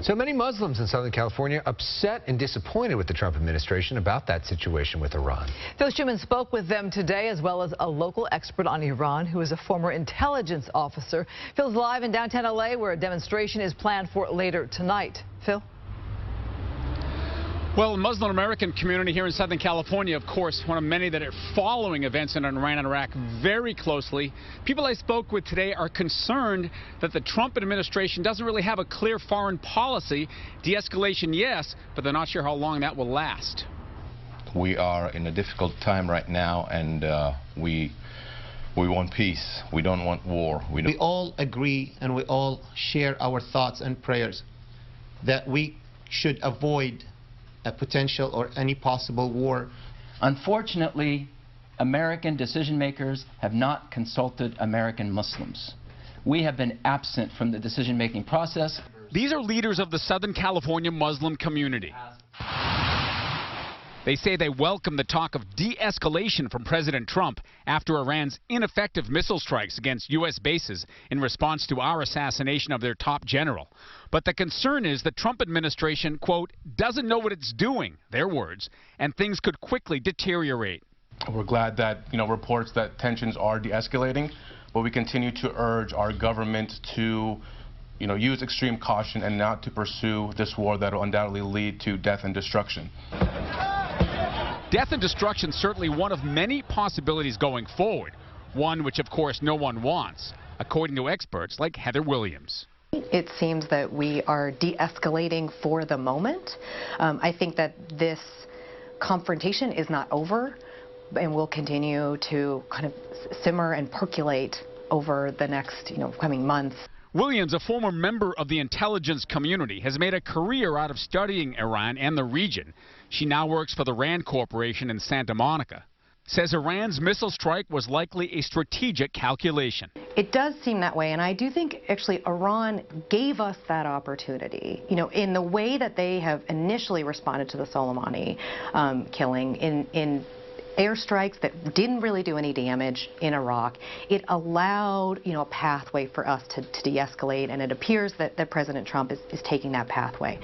So many Muslims in Southern California upset and disappointed with the Trump administration about that situation with Iran. Phil Schuman spoke with them today, as well as a local expert on Iran who is a former intelligence officer. Phil's live in downtown LA, where a demonstration is planned for later tonight. Phil? Well, the Muslim American community here in Southern California, of course, one of many that are following events in Iran and Iraq very closely. People I spoke with today are concerned that the Trump administration doesn't really have a clear foreign policy. De-escalation, yes, but they're not sure how long that will last. We are in a difficult time right now, and we want peace. We don't want war. We all agree and we all share our thoughts and prayers that we should avoid a potential or any possible war. Unfortunately, American decision makers have not consulted American Muslims. We have been absent from the decision-making process. These are leaders of the Southern California Muslim community. They say they welcome the talk of de-escalation from President Trump after Iran's ineffective missile strikes against U.S. bases in response to our assassination of their top general. But the concern is the Trump administration, quote, doesn't know what it's doing, their words, and things could quickly deteriorate. We're glad that, reports that tensions are de-escalating, but we continue to urge our government to use extreme caution and not to pursue this war that will undoubtedly lead to death and destruction. Death and destruction certainly one of many possibilities going forward, one which of course no one wants, according to experts like Heather Williams. It seems that we are de-escalating for the moment. I think that this confrontation is not over and will continue to kind of simmer and percolate over the next coming months. Williams, a former member of the intelligence community, has made a career out of studying Iran and the region. She now works for the RAND Corporation in Santa Monica. Says Iran's missile strike was likely a strategic calculation. It does seem that way, and I do think actually Iran gave us that opportunity. In the way that they have initially responded to the Soleimani killing in airstrikes that didn't really do any damage in Iraq, it allowed a pathway for us to de-escalate, and it appears that President Trump is taking that pathway.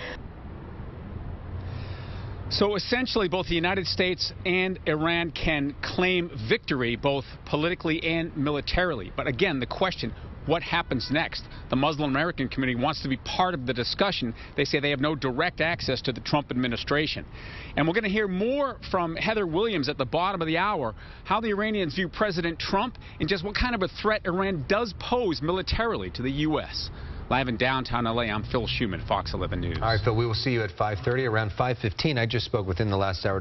So essentially both the United States and Iran can claim victory both politically and militarily. But again, the question, what happens next? The Muslim American community wants to be part of the discussion. They say they have no direct access to the Trump administration. And we're going to hear more from Heather Williams at the bottom of the hour, how the Iranians view President Trump and just what kind of a threat Iran does pose militarily to the U.S. Live in downtown L.A., I'm Phil Schuman, Fox 11 News. All right, Phil, we will see you at 5:30. Around 5:15, I just spoke within the last hour.